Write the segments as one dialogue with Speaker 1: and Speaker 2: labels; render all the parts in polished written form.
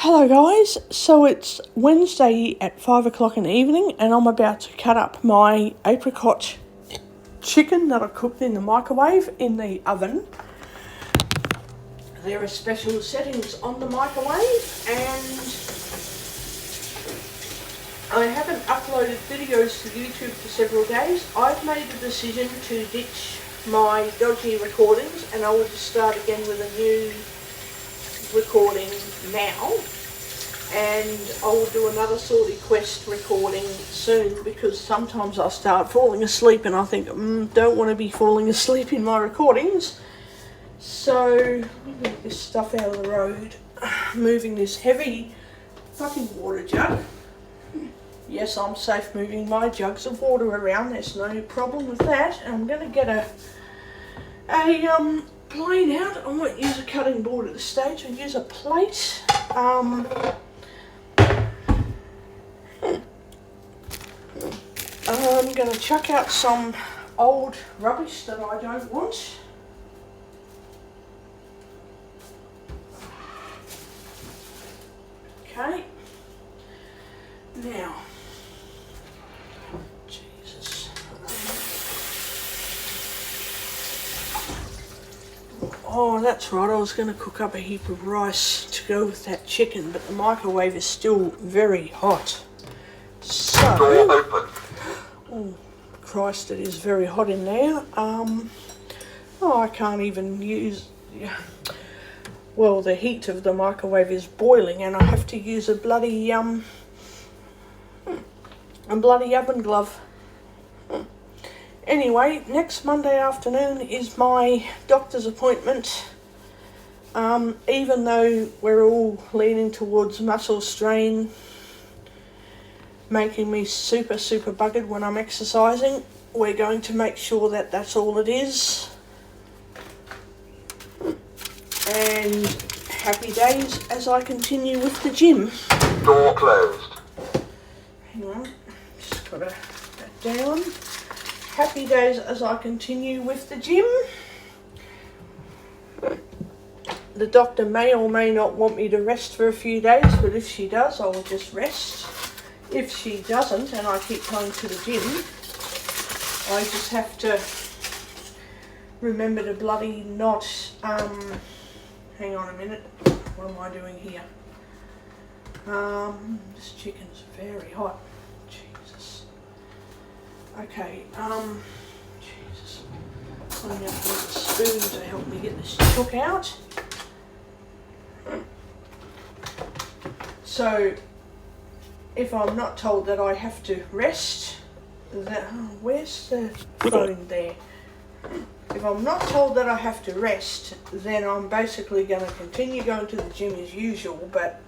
Speaker 1: Hello guys, so it's Wednesday at 5 o'clock in the evening and I'm about to cut up my apricot chicken that I cooked in the microwave in the oven. There are special settings on the microwave and I haven't uploaded videos to YouTube for several days. I've made the decision to ditch my dodgy recordings and I will just start again with a new recording now, and I will do another Sortie Quest recording soon because sometimes I start falling asleep and I think don't want to be falling asleep in my recordings. So let me get this stuff out of the road. Moving this heavy fucking water jug. Yes, I'm safe moving my jugs of water around, there's no problem with that. And I'm gonna get a plane out. I won't use a cutting board at this stage, I'll use a plate. I'm going to chuck out some old rubbish that I don't want. Okay, now, Jesus. Oh, that's right, I was going to cook up a heap of rice to go with that chicken, but the microwave is still very hot. So,
Speaker 2: door open.
Speaker 1: Oh, Christ, it is very hot in there. I can't even use... Well, the heat of the microwave is boiling and I have to use a bloody oven glove. Anyway, next Monday afternoon is my doctor's appointment. Even though we're all leaning towards muscle strain, making me super buggered when I'm exercising, we're going to make sure that that's all it is. And happy days as I continue with the gym.
Speaker 2: Door closed.
Speaker 1: Hang on, just got that down. Happy days as I continue with the gym. The doctor may or may not want me to rest for a few days, but if she does, I will just rest. If she doesn't, and I keep going to the gym, I just have to remember to bloody not, hang on a minute, what am I doing here? This chicken's very hot, Jesus. Okay, Jesus, I'm going to have to use a spoon to help me get this chook out. So, if I'm not told that I have to rest, where's the phone there? If I'm not told that I have to rest, then I'm basically going to continue going to the gym as usual, but...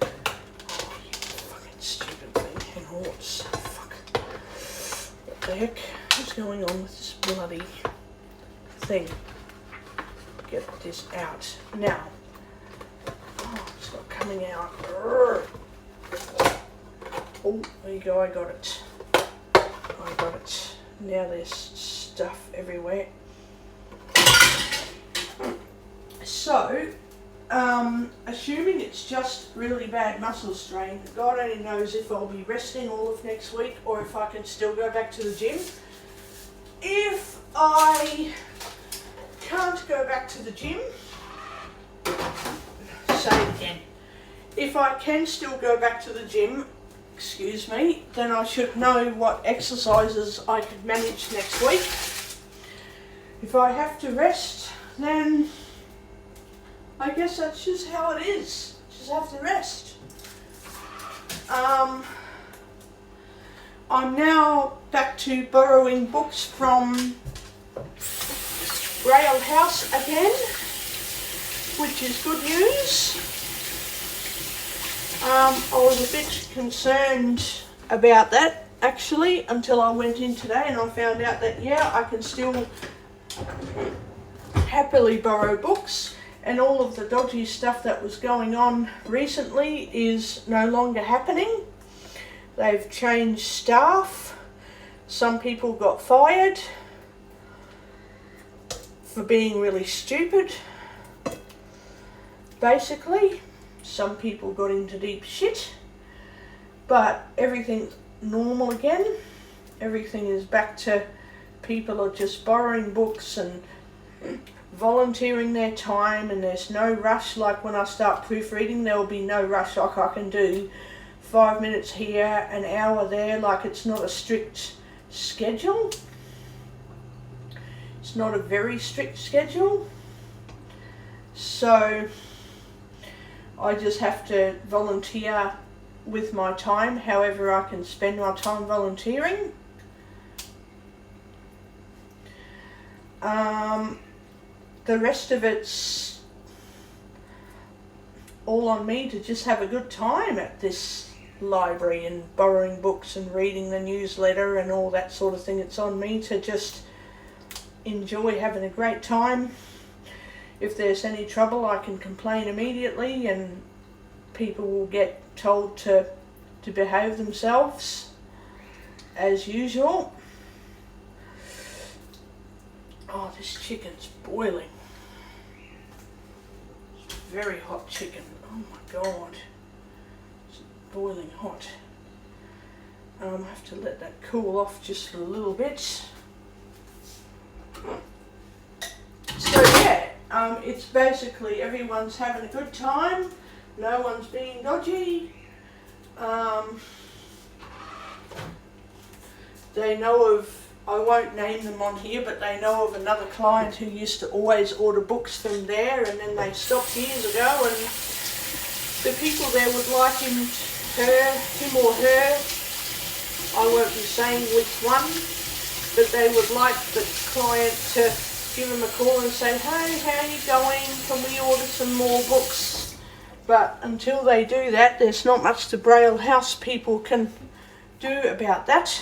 Speaker 1: Oh, you fucking stupid thing. Hang on, what's... Fuck. What the heck is going on with this bloody thing? Get this out. Now. Oh, it's not coming out. Oh, there you go, I got it. I got it. Now there's stuff everywhere. So, assuming it's just really bad muscle strain, God only knows if I'll be resting all of next week or if I can still go back to the gym. If I can't go back to the gym, say it again. If I can still go back to the gym, excuse me, then I should know what exercises I could manage next week. If I have to rest, then I guess that's just how it is. Just have to rest. I'm now back to borrowing books from Grail House again, which is good news. I was a bit concerned about that actually until I went in today and I found out that yeah, I can still happily borrow books and all of the dodgy stuff that was going on recently is no longer happening. They've changed staff. Some people got fired for being really stupid, basically. some people got into deep shit, but everything's normal again. Everything is back to people are just borrowing books and volunteering their time, and there's no rush. Like when I start proofreading, there will be no rush. Like I can do 5 minutes here, an hour there. Like it's not a strict schedule. It's not a very strict schedule. So I just have to volunteer with my time, however I can spend my time volunteering. The rest of it's all on me to just have a good time at this library and borrowing books and reading the newsletter and all that sort of thing. It's on me to just enjoy having a great time. If there's any trouble, I can complain immediately and people will get told to behave themselves as usual. Oh, this chicken's boiling. It's very hot chicken. Oh my god. It's boiling hot. I have to let that cool off just for a little bit. So yeah, it's basically everyone's having a good time. No one's being dodgy. They know of, I won't name them on here, but they know of another client who used to always order books from there, and then they stopped years ago, and the people there would like him or her, I won't be saying which one, but they would like the client to give them a call and say, hey, how are you going? Can we order some more books? But until they do that, there's not much the Braille House people can do about that.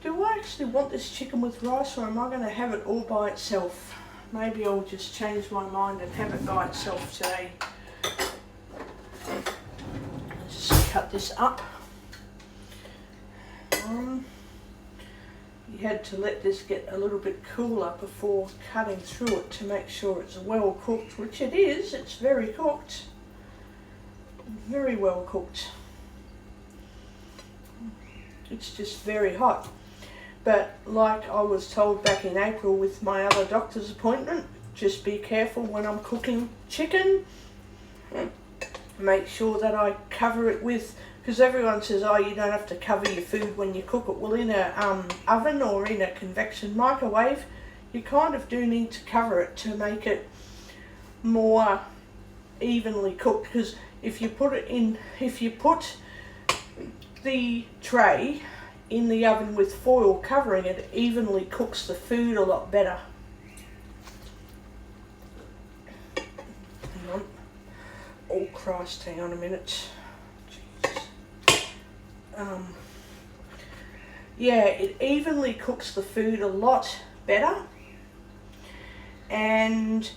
Speaker 1: Do I actually want this chicken with rice, or am I going to have it all by itself? Maybe I'll just change my mind and have it by itself today. Let's just cut this up. You had to let this get a little bit cooler before cutting through it to make sure it's well cooked, which it is. It's very cooked. Very well cooked. It's just very hot. But like I was told back in April with my other doctor's appointment, just be careful when I'm cooking chicken. Make sure that I cover it with, because everyone says, oh, you don't have to cover your food when you cook it. Well, in a oven or in a convection microwave, you kind of do need to cover it to make it more evenly cooked. Because if you put the tray in the oven with foil covering it, it evenly cooks the food a lot better. Hang on. Oh Christ, hang on a minute. Jesus. Yeah, it evenly cooks the food a lot better, and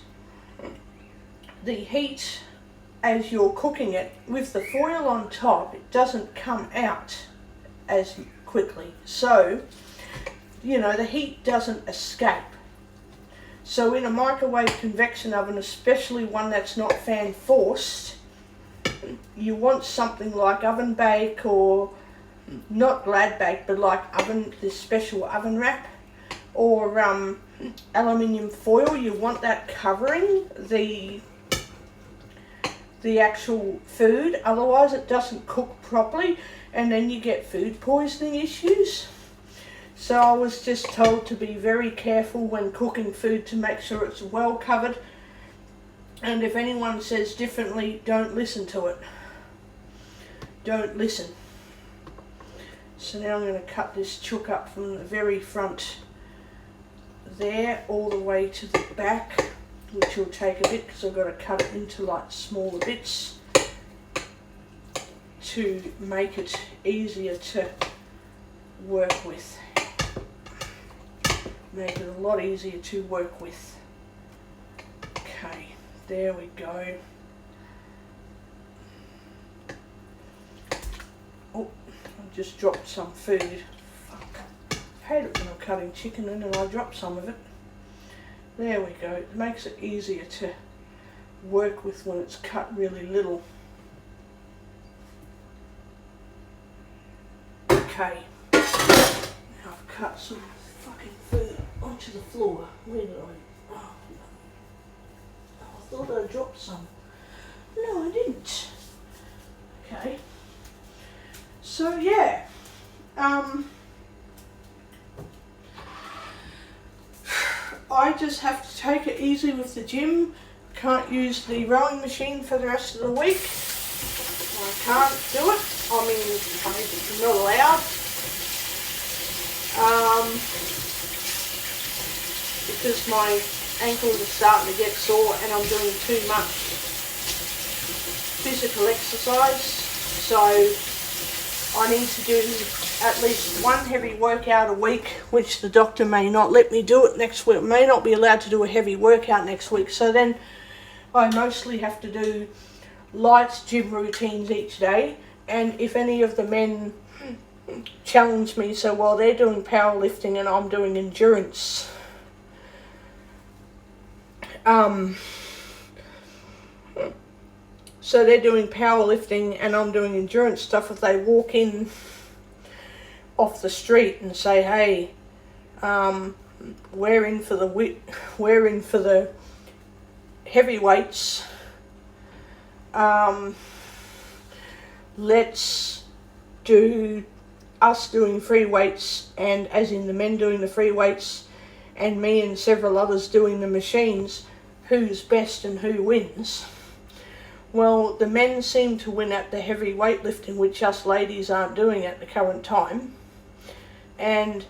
Speaker 1: the heat as you're cooking it with the foil on top, it doesn't come out as quickly. So, you know, the heat doesn't escape. So in a microwave convection oven, especially one that's not fan forced, you want something like oven bake, or not glad bake, but like this special oven wrap, or aluminium foil. You want that covering the actual food, otherwise it doesn't cook properly and then you get food poisoning issues. So I was just told to be very careful when cooking food to make sure it's well covered, and if anyone says differently, don't listen to it. Don't listen. So now I'm going to cut this chook up from the very front there all the way to the back, which will take a bit because I've got to cut it into like smaller bits to make it easier to work with. Make it a lot easier to work with. Okay, there we go. Oh, I just dropped some food. Fuck. I hate it when I'm cutting chicken and then I drop some of it. There we go. It makes it easier to work with when it's cut really little. Okay. Now I've cut some fucking food onto the floor. Where did I? Oh, no. I thought I dropped some. No, I didn't. Okay. So yeah. I just have to take it easy with the gym. Can't use the rowing machine for the rest of the week. I can't do it. I mean, I'm not allowed. Because my ankles are starting to get sore and I'm doing too much physical exercise. So I need to do at least one heavy workout a week, which the doctor may not let me do it next week. May not be allowed to do a heavy workout next week. So then I mostly have to do light gym routines each day. And if any of the men challenge me, so while they're doing powerlifting and I'm doing endurance, so they're doing powerlifting and I'm doing endurance stuff, if they walk in off the street and say, hey, we're in for the heavyweights, let's do us doing free weights, and as in the men doing the free weights and me and several others doing the machines, who's best and who wins. Well, the men seem to win at the heavy weightlifting, which us ladies aren't doing at the current time. And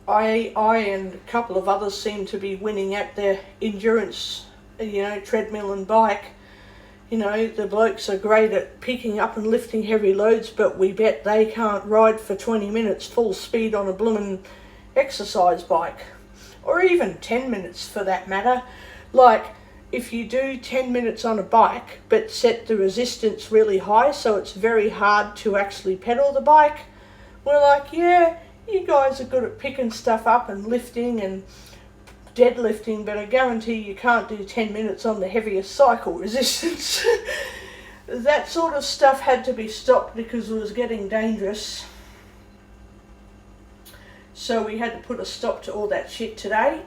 Speaker 1: I and a couple of others seem to be winning at the endurance, treadmill and bike. The blokes are great at picking up and lifting heavy loads, but we bet they can't ride for 20 minutes full speed on a bloomin' exercise bike. Or even 10 minutes for that matter. Like, if you do 10 minutes on a bike, but set the resistance really high, so it's very hard to actually pedal the bike, we're like, yeah, you guys are good at picking stuff up and lifting and deadlifting, but I guarantee you can't do 10 minutes on the heaviest cycle resistance. That sort of stuff had to be stopped because it was getting dangerous. So we had to put a stop to all that shit today.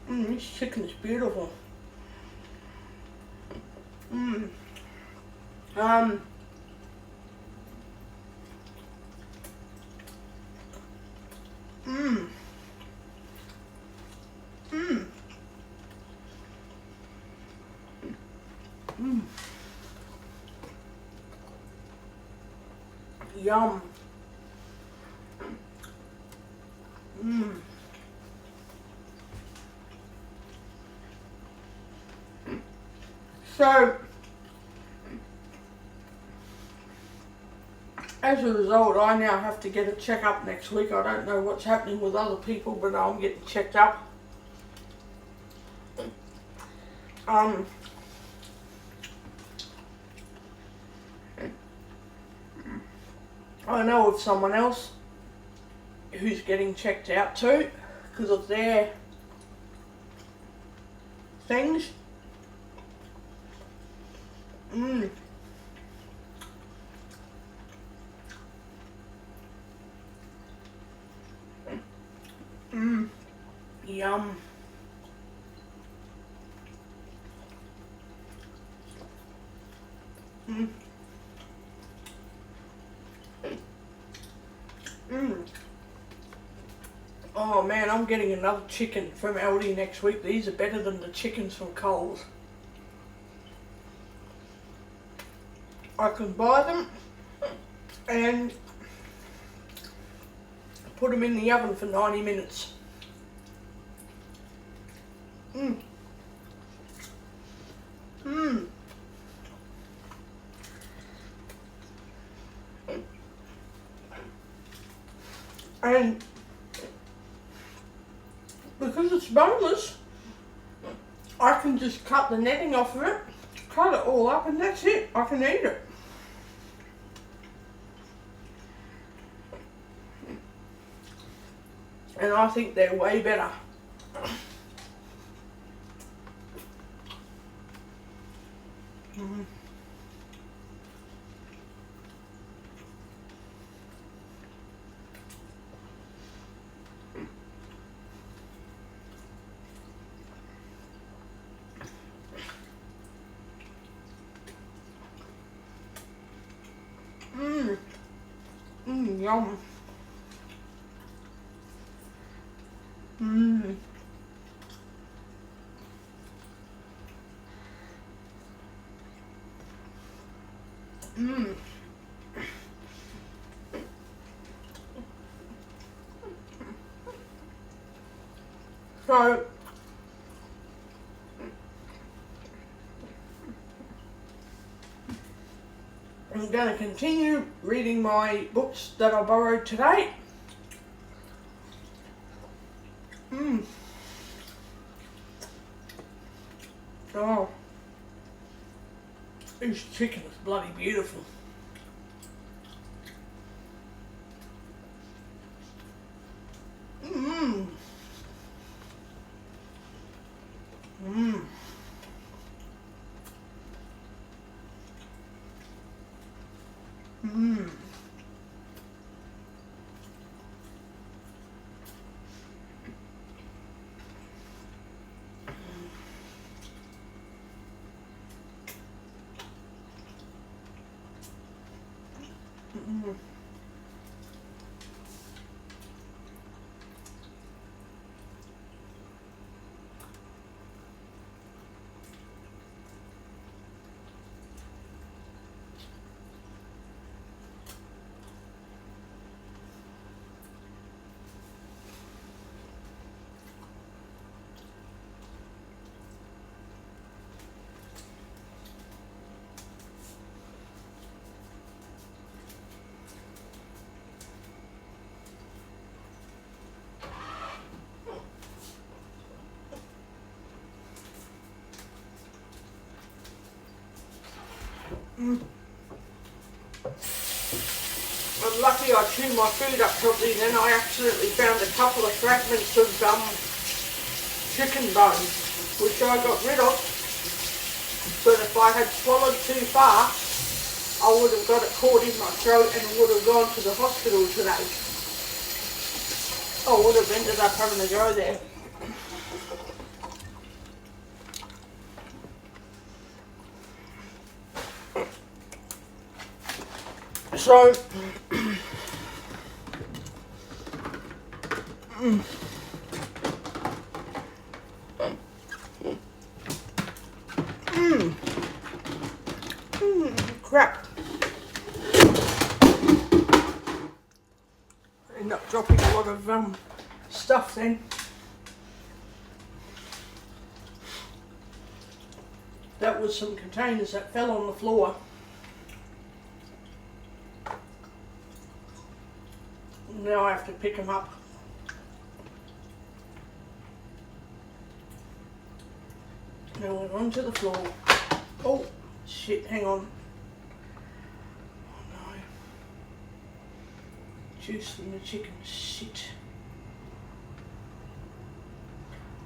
Speaker 1: This chicken is beautiful. Yum. So, as a result, I now have to get a checkup next week. I don't know what's happening with other people, but I'm getting checked up. I know of someone else who's getting checked out too because of their things. Yum. Oh man, I'm getting another chicken from Aldi next week. These are better than the chickens from Coles. I can buy them and put them in the oven for 90 minutes. And because it's boneless, I can just cut the netting off of it, cut it all up, and that's it. I can eat it. and I think they're way better. Mm. Yum. So, I'm going to continue reading my books that I borrowed today. Oh, this chicken is bloody beautiful. I'm lucky I chewed my food up properly, then I accidentally found a couple of fragments of chicken bone, which I got rid of. But if I had swallowed too fast, I would have got it caught in my throat and would have gone to the hospital today. I would have ended up having to go there. So, crap. I end up dropping a lot of stuff then. That was some containers that fell on the floor. Now I have to pick them up. Now we're onto the floor. Oh, shit, hang on. Oh no. Juice from the chicken, shit.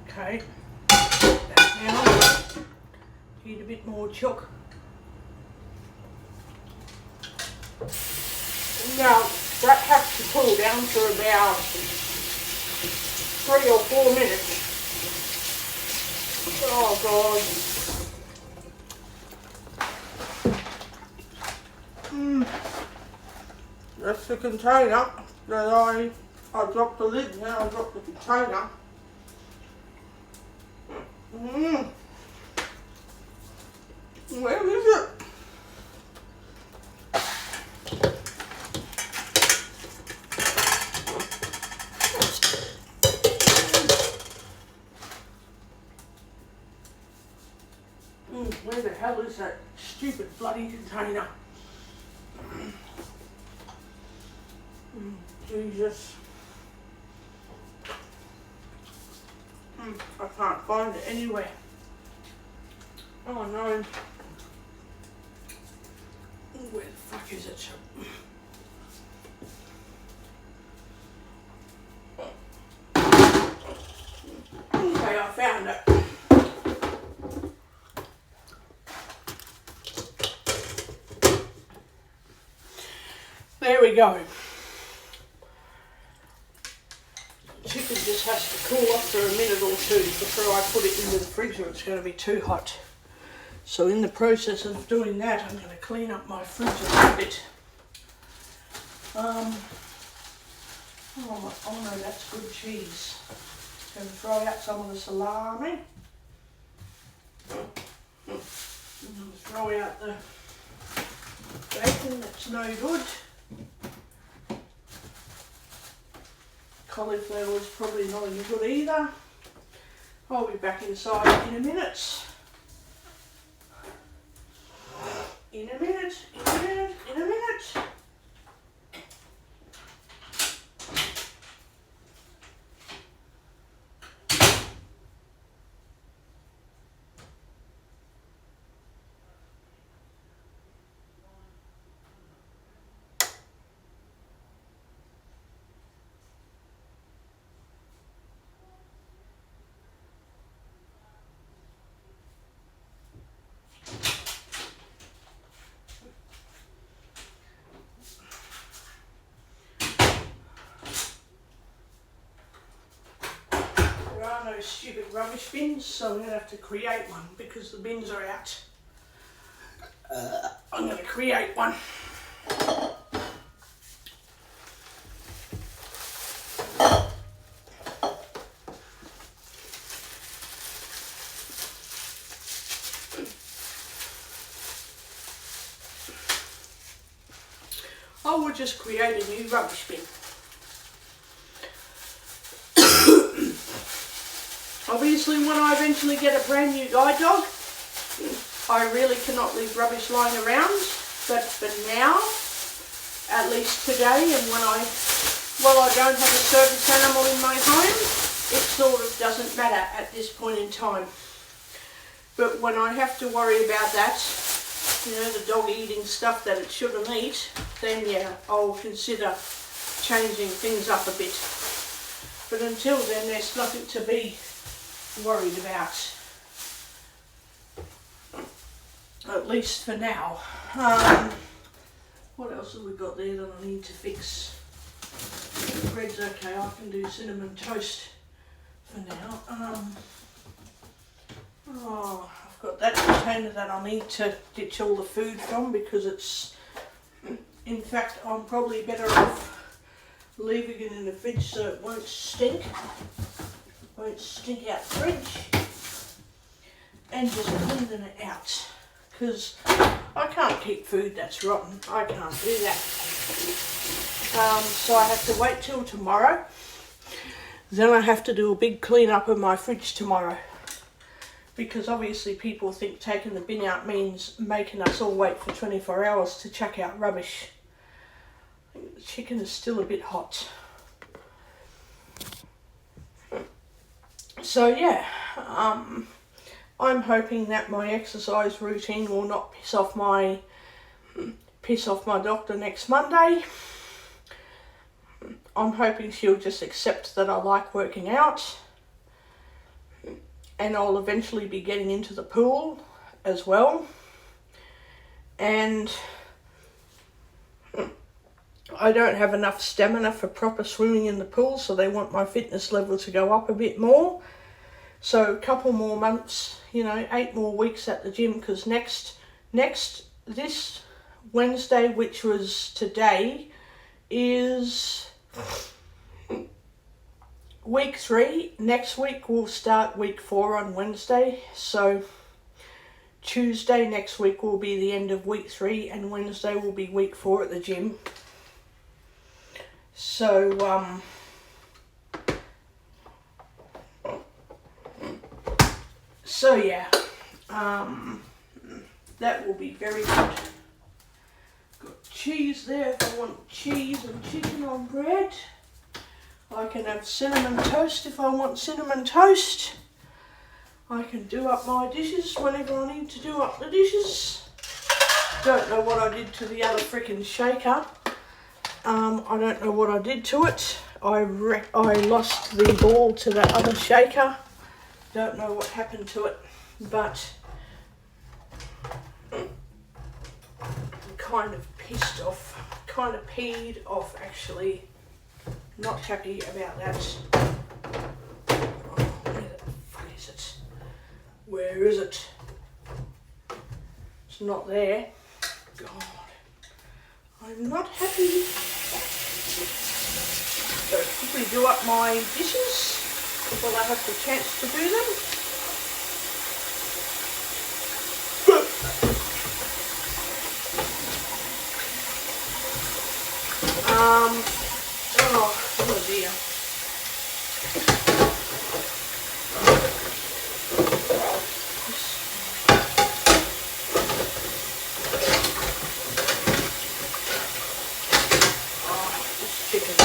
Speaker 1: Okay. That now. Need a bit more chalk. Now, that has to cool down for about 3 or 4 minutes. Oh God. That's the container that I dropped the lid, now I dropped the container. Where is it? Where the hell is that stupid bloody container? Jesus. I can't find it anywhere. Oh no. Where the fuck is it? Okay, I found it. There we go. Chicken just has to cool off for a minute or two before I put it into the fridge or it's going to be too hot. So in the process of doing that, I'm going to clean up my fridge a little bit. Oh no, that's good cheese. Going to throw out some of the salami. I'm going to throw out the bacon, that's no good. Cauliflower is probably not any good either. I'll be back inside in a minute. In a minute. There are no stupid rubbish bins, so I'm going to have to create one because the bins are out. I'm going to create one. I will just create a new rubbish bin. Obviously, when I eventually get a brand new guide dog, I really cannot leave rubbish lying around. But for now, at least today, and while I don't have a service animal in my home, it sort of doesn't matter at this point in time. But when I have to worry about that, you know, the dog eating stuff that it shouldn't eat, then yeah, I'll consider changing things up a bit. But until then, there's nothing to be worried about, at least for now. What else have we got there that I need to fix? The bread's okay, I can do cinnamon toast for now. I've got that container that I need to ditch all the food from because it's, in fact, I'm probably better off leaving it in the fridge so it won't stink. Won't stink out the fridge, and just cleaning it out because I can't keep food that's rotten. I can't do that. So I have to wait till tomorrow. Then I have to do a big clean up of my fridge tomorrow because obviously people think taking the bin out means making us all wait for 24 hours to chuck out rubbish. I think the chicken is still a bit hot. So yeah, I'm hoping that my exercise routine will not piss off my doctor next Monday. I'm hoping she'll just accept that I like working out, and I'll eventually be getting into the pool as well. And I don't have enough stamina for proper swimming in the pool, so they want my fitness level to go up a bit more. So a couple more months, 8 more weeks at the gym, because this Wednesday, which was today, is week 3. Next week we'll start week 4 on Wednesday. So Tuesday next week will be the end of week 3, and Wednesday will be week 4 at the gym. So, yeah, that will be very good. Got cheese there if I want cheese and chicken on bread. I can have cinnamon toast if I want cinnamon toast. I can do up my dishes whenever I need to do up the dishes. Don't know what I did to the other freaking shaker. I don't know what I did to it. I lost the ball to that other shaker. Don't know what happened to it, but I'm kind of pissed off, kind of peed off actually. Not happy about that. Oh, where the fuck is it? Where is it? It's not there. God, I'm not happy. Gotta quickly do up my dishes before I have the chance to do them. Oh dear. This chicken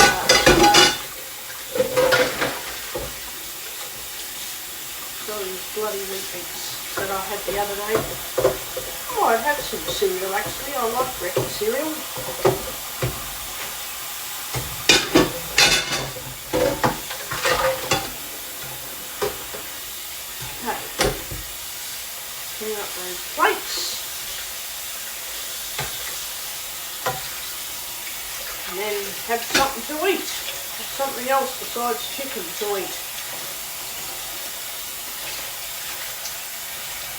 Speaker 1: those bloody wheat bix that I had the other day. Oh, I've had some cereal actually. I like breakfast cereal. Clean up those plates and then have something to eat, have something else besides chicken to eat.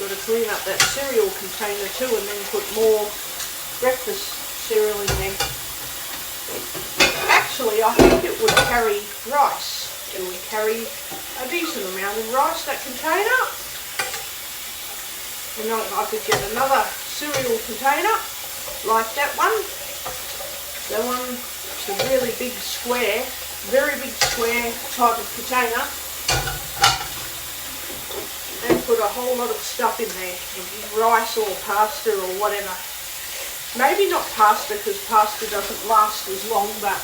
Speaker 1: Got to clean up that cereal container too and then put more breakfast cereal in there. Actually, I think it would carry rice. It would carry a decent amount of rice, that container. And I could get another cereal container like that one. That one is a really big square, very big square type of container. And put a whole lot of stuff in there, rice or pasta or whatever. Maybe not pasta because pasta doesn't last as long, but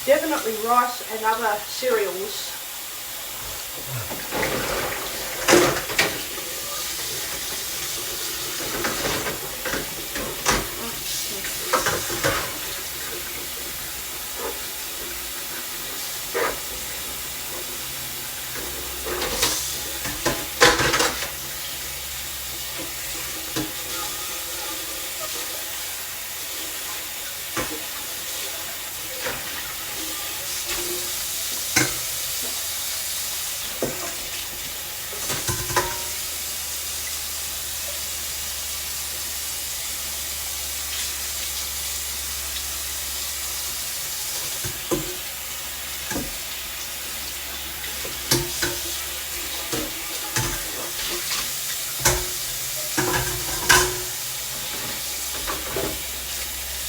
Speaker 1: definitely rice and other cereals.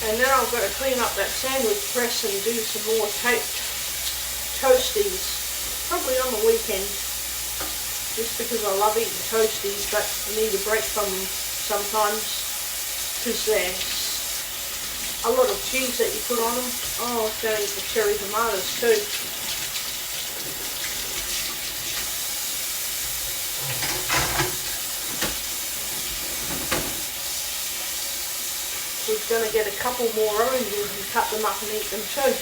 Speaker 1: And then I've got to clean up that sandwich press and do some more taped toasties, probably on the weekend, just because I love eating toasties, but I need a break from them sometimes, because there's a lot of cheese that you put on them. Oh, I was going to eat the cherry tomatoes too. We're going to get a couple more oranges and cut them up and eat them too.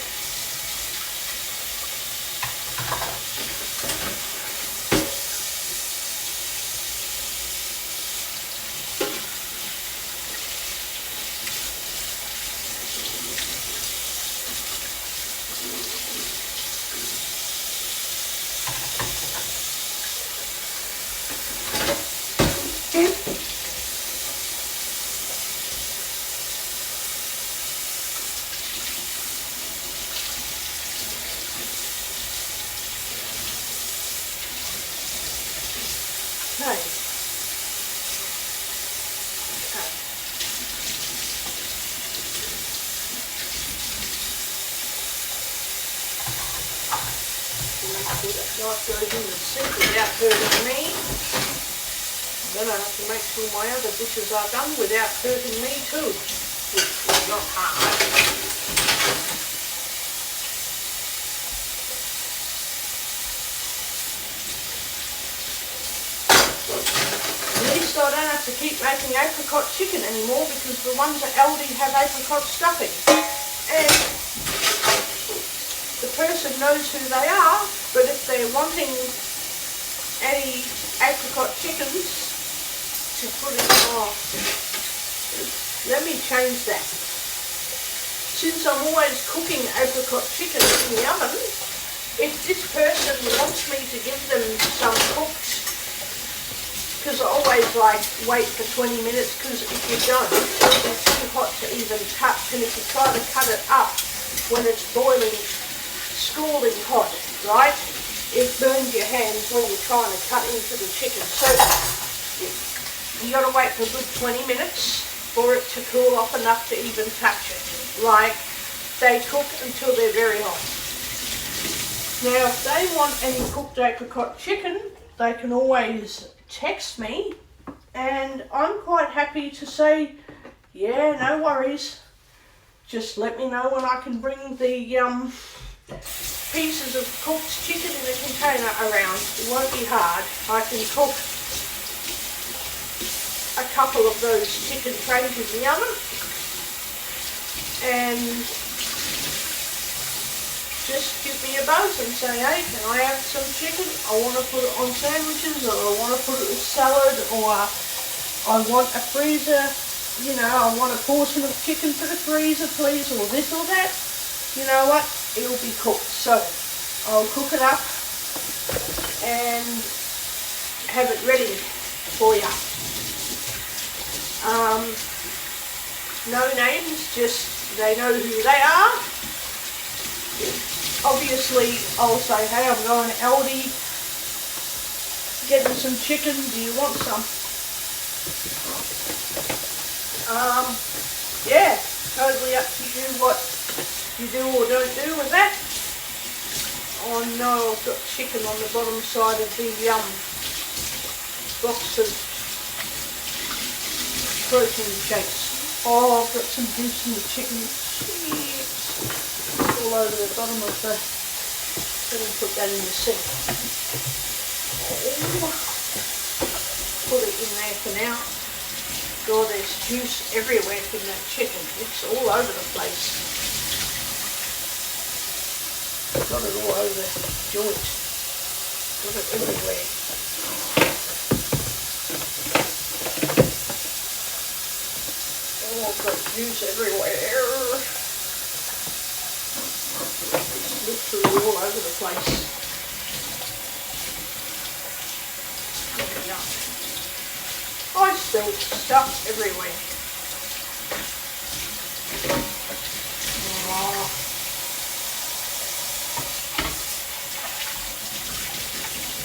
Speaker 1: Okay. That knife goes in the sink without hurting me. Then I have to make sure my other dishes are done without hurting me too, which is not hard. At least I don't have to keep making apricot chicken anymore because the ones at Aldi have apricot stuffing. And the person knows who they are, but if they're wanting any apricot chickens to put in. Oh, let me change that. Since I'm always cooking apricot chicken in the oven, if this person wants me to give them some cooked, because I always like wait for 20 minutes, because if you don't, it'll be too hot to even touch, and if you try to cut it up when it's boiling, scalding hot, right, it burns your hands when you're trying to cut into the chicken. So you got to wait for a good 20 minutes for it to cool off enough to even touch it. Like, they cook until they're very hot. Now, if they want any cooked apricot chicken, they can always text me, and I'm quite happy to say, yeah, no worries. Just let me know when I can bring the pieces of cooked chicken in a container around. It won't be hard. I can cook a couple of those chicken trays in the oven, and just give me a buzz and say, hey, can I have some chicken? I want to put it on sandwiches, or I want to put it in salad, or I want a freezer, you know, I want a portion of chicken for the freezer, please, or this or that. You know what? It'll be cooked. So I'll cook it up and have it ready for you. No names, just they know who they are. Obviously, I'll say, hey, I'm going to Aldi, getting some chicken, do you want some? Yeah, totally up to you what you do or don't do with that. Oh no, I've got chicken on the bottom side of the box of protein shakes. Oh, I've got some juice in the chicken. Jeez. All over the bottom of the, let me put that in the sink. Oh, put it in there for now. God, there's juice everywhere from that chicken. It's all over the place. Got it all over the joint. Got it everywhere. Oh, I've got juice everywhere. Literally all over the place. I spilled stuff everywhere. Oh.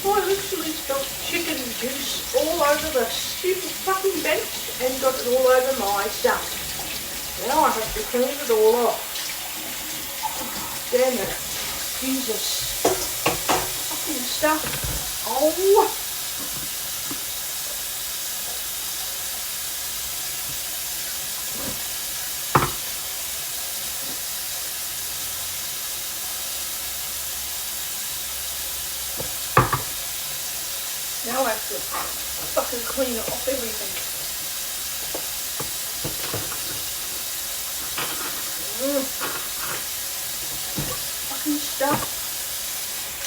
Speaker 1: I literally spilled chicken juice all over the stupid fucking bench and got it all over my stuff. Now I have to clean it all off. Damn it. Jesus. Fucking stuff. Oh. Now I have to fucking clean it off everything. Stuff.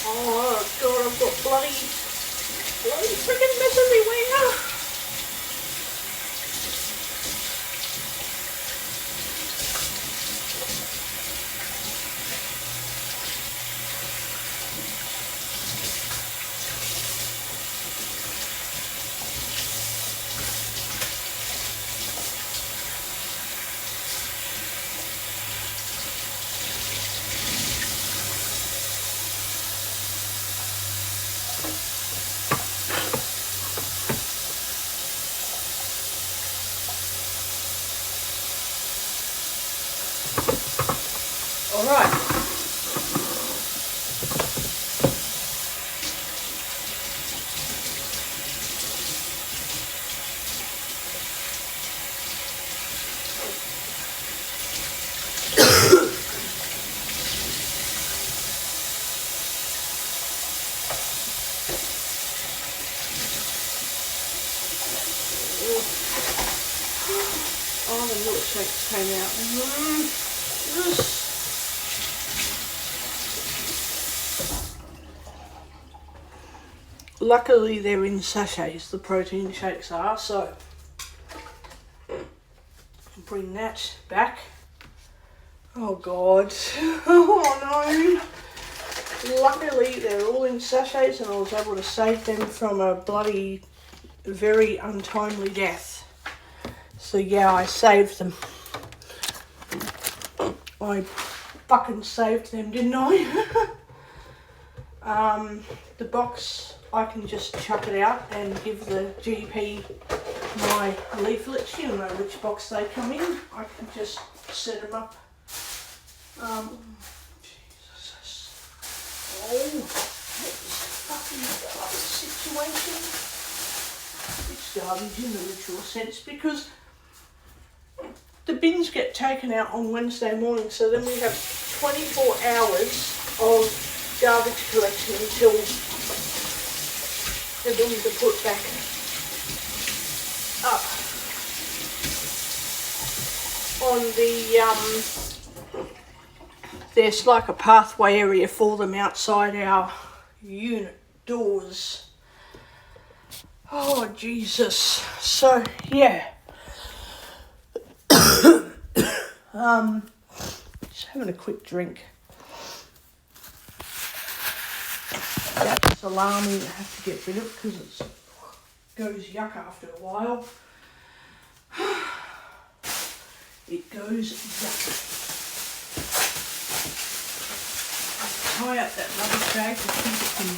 Speaker 1: Oh God, I've got bloody freaking mess everywhere. All right. Oh, the milkshakes came out. Yes. luckily they're in sachets, the protein shakes are, so bring that back. Oh God, oh no. Luckily they're all in sachets and I was able to save them from a bloody very untimely death. So yeah, I saved them. I fucking saved them, didn't I? The box, I can just chuck it out and give the GP my leaflets. You know which box they come in. I can just set them up. Jesus. Oh, this fucking garbage situation. It's garbage in the literal sense because the bins get taken out on Wednesday morning, so then we have 24 hours of garbage collection until the bins are put back up on the there's like a pathway area for them outside our unit doors. Oh Jesus. So yeah. Just having a quick drink. That's alarming to have to get rid of because it goes yuck after a while. It goes yuck. I tie up that rubbish bag to keep it from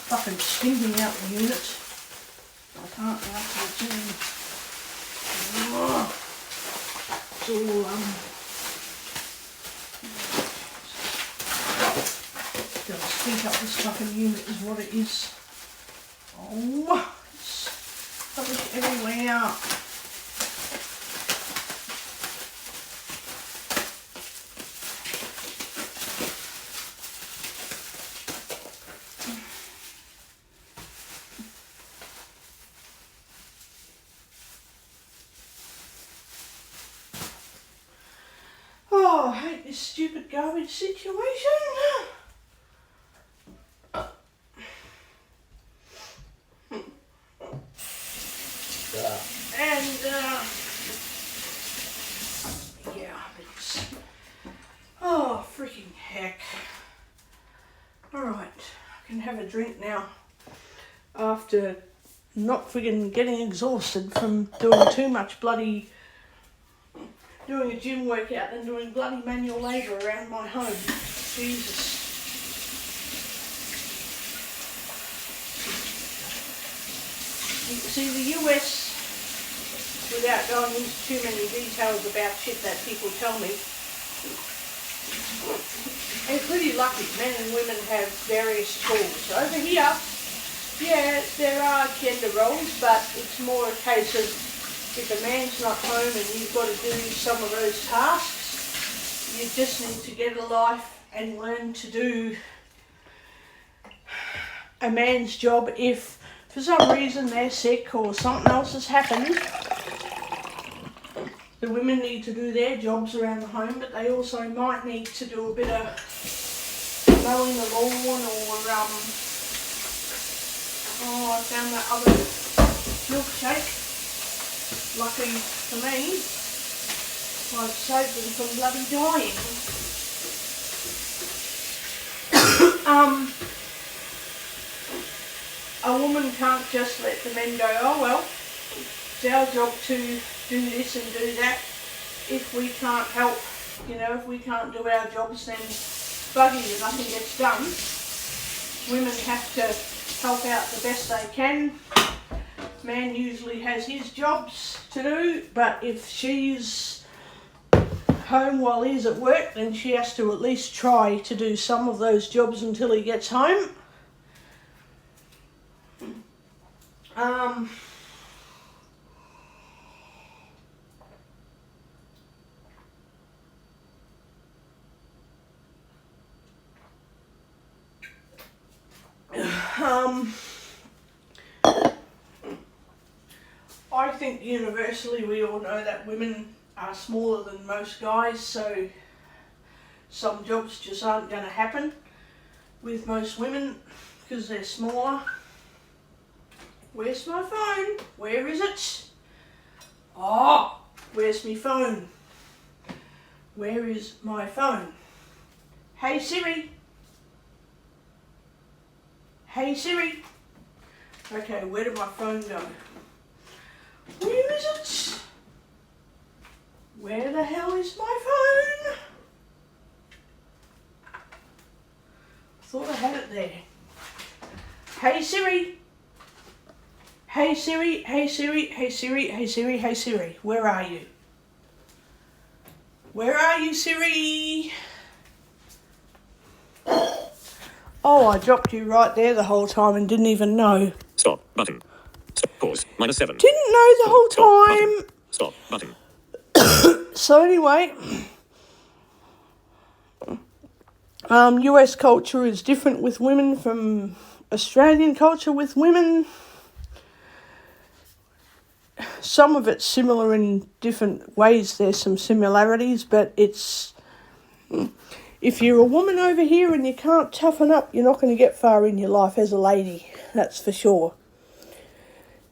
Speaker 1: fucking stinking out the unit. I can't after it's in. It's all gonna stink up this fucking unit is what it is. Oh, it's rubbish everywhere. Oh, I hate this stupid garbage situation. And yeah, it's oh freaking heck. Alright, I can have a drink now after not friggin' getting exhausted from doing too much bloody doing a gym workout and doing bloody manual labour around my home. Jesus. See, the US, without going into too many details about shit that people tell me, they're pretty lucky. Men and women have various tools. Over here, yeah, there are gender roles, but it's more a case of if a man's not home and you've got to do some of those tasks, you just need to get a life and learn to do a man's job. If for some reason they're sick or something else has happened, the women need to do their jobs around the home, but they also might need to do a bit of mowing the lawn or oh, I found that other milkshake. Lucky for me, I've saved them from bloody dying. A woman can't just let the men go, oh well, it's our job to do this and do that. If we can't help, you know, if we can't do our jobs, then buggy you, nothing gets done. Women have to help out the best they can. Man usually has his jobs to do, but if she's home while he's at work, then she has to at least try to do some of those jobs until he gets home. I think universally we all know that women are smaller than most guys, so some jobs just aren't going to happen with most women because they're smaller. Where's my phone? Where is it? Oh, where's my phone? Where is my phone? Hey Siri. Hey Siri. Okay, where did my phone go? Where is it? Where the hell is my phone? I thought I had it there. Hey Siri. Hey Siri, hey Siri, hey Siri, hey Siri, hey Siri. Where are you? Where are you, Siri? Oh, I dropped you right there the whole time and didn't even know.
Speaker 3: Stop button. Stop, pause. -7.
Speaker 1: Didn't know the whole time.
Speaker 3: Stop button.
Speaker 1: So anyway, US culture is different with women from Australian culture with women. Some of it's similar in different ways. There's some similarities, but it's... If you're a woman over here and you can't toughen up, you're not going to get far in your life as a lady. That's for sure.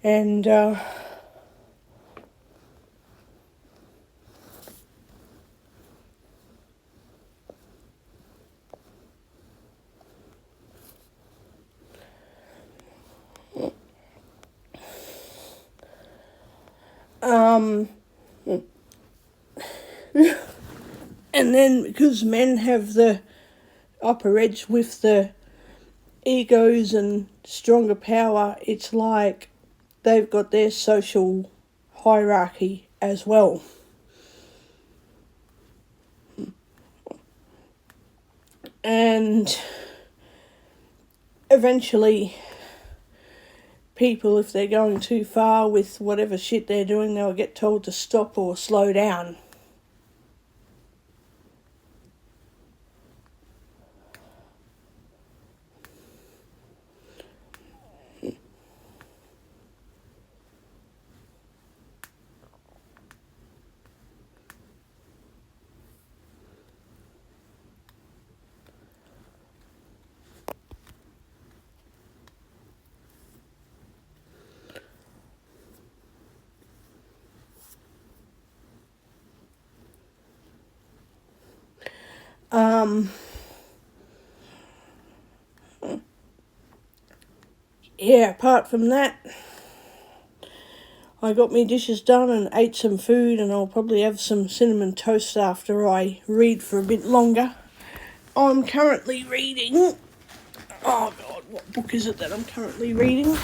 Speaker 1: And... and then because men have the upper edge with the egos and stronger power, it's like they've got their social hierarchy as well. And eventually people, if they're going too far with whatever shit they're doing, they'll get told to stop or slow down. Yeah, apart from that, I got my dishes done and ate some food, and I'll probably have some cinnamon toast after I read for a bit longer. I'm currently reading... Oh God, what book is it that I'm currently reading?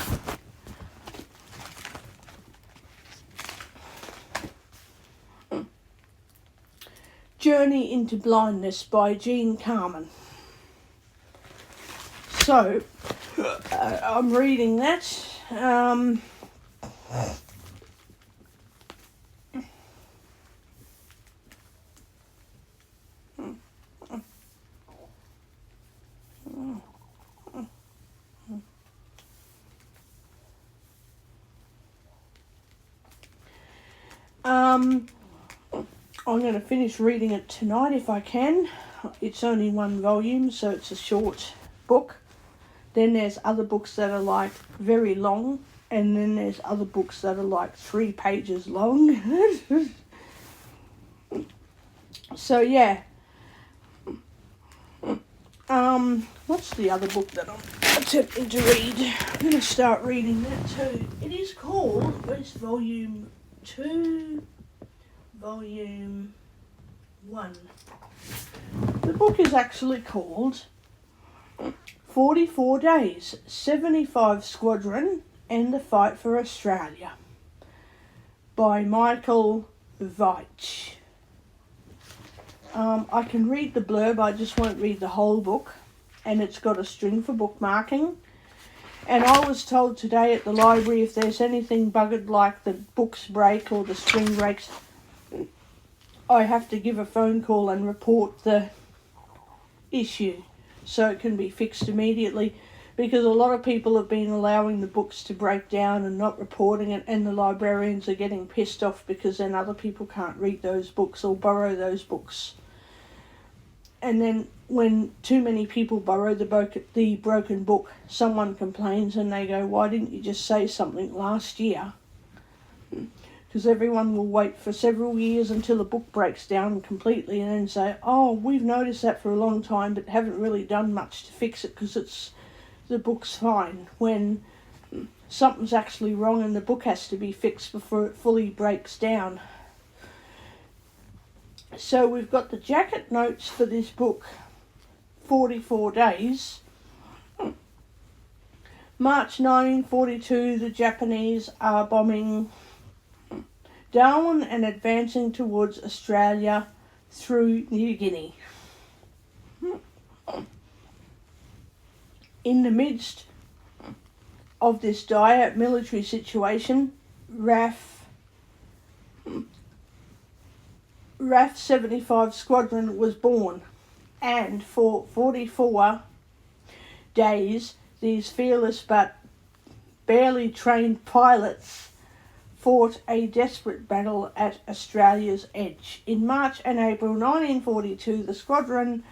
Speaker 1: Journey into Blindness by Jean Carmen. So, I'm reading that. I'm going to finish reading it tonight if I can. It's only one volume, so it's a short book. Then there's other books that are like very long, and then there's other books that are like 3 pages long. So yeah. What's the other book that I'm attempting to read? I'm going to start reading that too. It is called, where's volume 2? Volume 1. The book is actually called 44 Days, 75 Squadron and the Fight for Australia by Michael Veitch. I can read the blurb, I just won't read the whole book, and it's got a string for bookmarking. And I was told today at the library if there's anything buggered like the books break or the string breaks, I have to give a phone call and report the issue so it can be fixed immediately, because a lot of people have been allowing the books to break down and not reporting it, and the librarians are getting pissed off because then other people can't read those books or borrow those books. and then when too many people borrow the broken book, someone complains and they go, why didn't you just say something last year? Because everyone will wait for several years until the book breaks down completely and then say, oh, we've noticed that for a long time but haven't really done much to fix it because the book's fine, when something's actually wrong and the book has to be fixed before it fully breaks down. So we've got the jacket notes for this book, 44 Days. March 1942, the Japanese are bombing Darwin and advancing towards Australia through New Guinea. In the midst of this dire military situation, RAF 75 Squadron was born, and for 44 days these fearless but barely trained pilots fought a desperate battle at Australia's edge. In March and April 1942, the squadron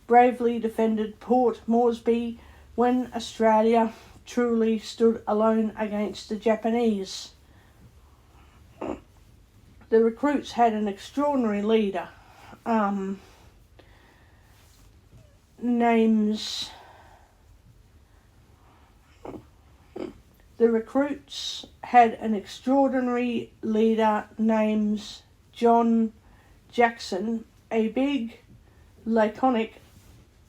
Speaker 1: bravely defended Port Moresby when Australia truly stood alone against the Japanese. The recruits had an extraordinary leader. The recruits had an extraordinary leader named John Jackson, a big, laconic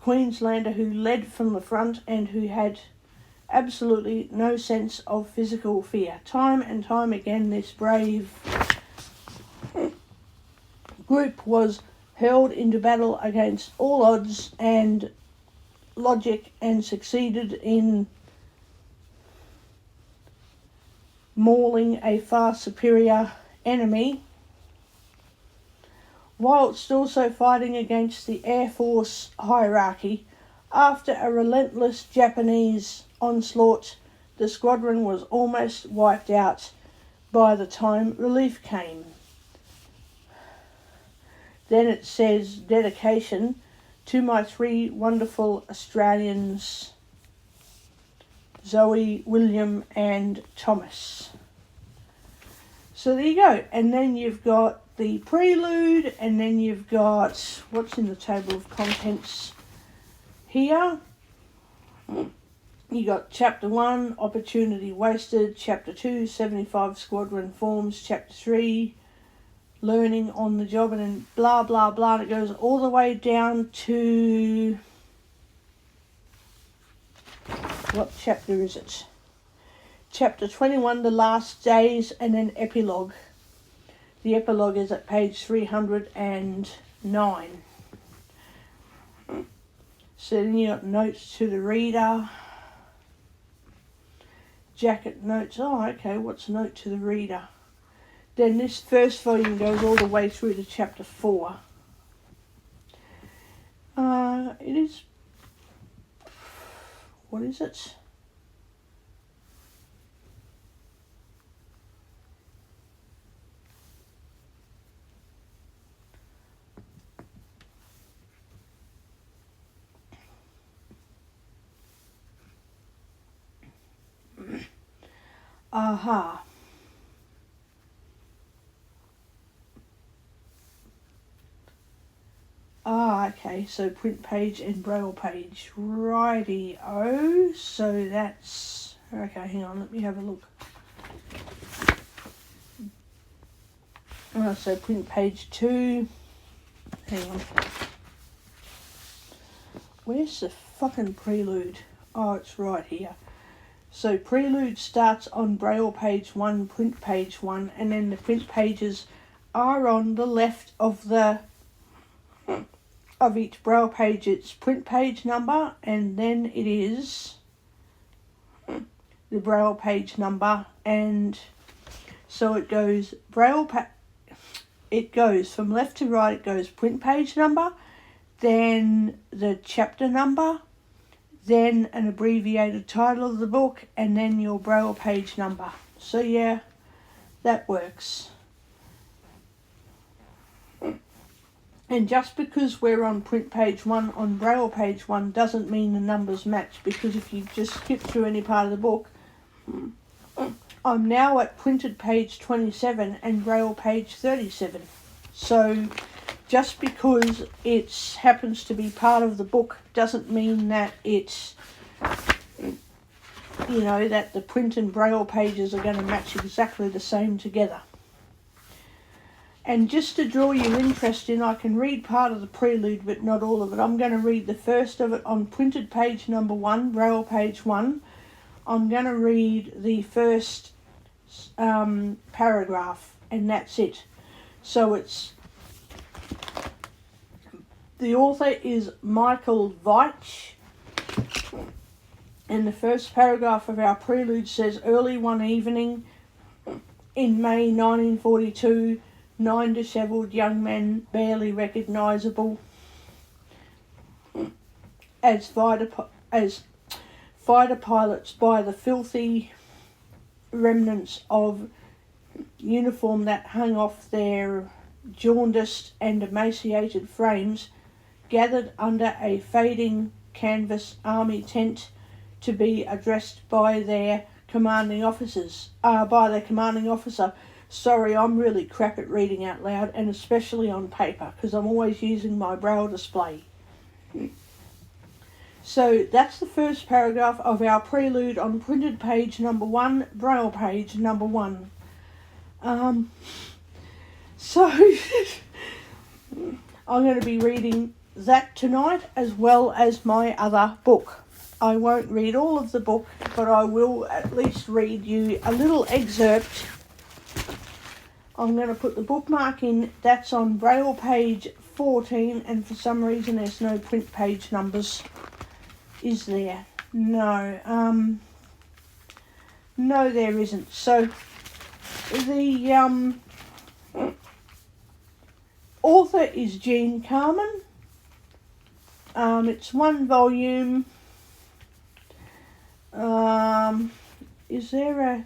Speaker 1: Queenslander who led from the front and who had absolutely no sense of physical fear. Time and time again, this brave group was hurled into battle against all odds and logic and succeeded in mauling a far superior enemy, whilst also fighting against the Air Force hierarchy. After a relentless Japanese onslaught, the squadron was almost wiped out by the time relief came. Then it says, dedication to my three wonderful Australians, Zoe, William and Thomas. So there you go. And then you've got the prelude, and then you've got what's in the table of contents here. You got chapter 1, opportunity wasted, chapter 2, 75 squadron forms, chapter 3, learning on the job, and then blah blah blah, and it goes all the way down to, what chapter is it? Chapter 21, the last days, and then epilogue. The epilogue is at page 309. So then you got notes to the reader, jacket notes. Oh, okay, what's a note to the reader? Then this first volume goes all the way through to chapter 4. It is, what is it? Aha. Okay, so print page and braille page. Righty-o. So that's, okay, hang on, let me have a look. So print page 2. Hang on. Where's the fucking prelude? Oh, it's right here. So prelude starts on braille page 1, print page 1, and then the print pages are on the left of each braille page. It's print page number, and then it is the braille page number, and so it goes it goes from left to right. It goes print page number, then the chapter number, then an abbreviated title of the book, and then your braille page number. So yeah, that works. And just because we're on print page 1 on Braille page 1 doesn't mean the numbers match, because if you just skip through any part of the book, I'm now at printed page 27 and Braille page 37. So just because it happens to be part of the book doesn't mean that it's, that the print and Braille pages are going to match exactly the same together. And just to draw your interest in, I can read part of the prelude but not all of it. I'm going to read the first of it on printed page number 1, Braille page 1. I'm going to read the first paragraph, and that's it. So the author is Michael Veitch, and the first paragraph of our prelude says, early one evening in May 1942, 9 dishevelled young men, barely recognisable as fighter pilots by the filthy remnants of uniform that hung off their jaundiced and emaciated frames, gathered under a fading canvas army tent to be addressed by their commanding officer. Sorry, I'm really crap at reading out loud, and especially on paper, because I'm always using my Braille display. So that's the first paragraph of our prelude on printed page number 1, Braille page number 1. So I'm going to be reading that tonight as well as my other book. I won't read all of the book, but I will at least read you a little excerpt. I'm going to put the bookmark in. That's on Braille page 14, and for some reason there's no print page numbers. Is there? No. No, there isn't. So the author is Jean Carman. It's 1 volume. Is there a...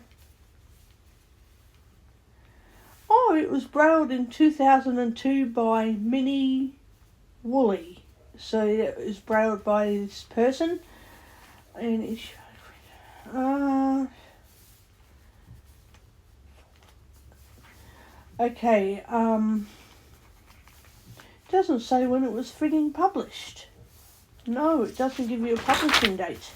Speaker 1: Oh, it was brailled in 2002 by Minnie Woolley. So it was brailled by this person. And it's... okay, doesn't say when it was frigging published. No, it doesn't give you a publishing date.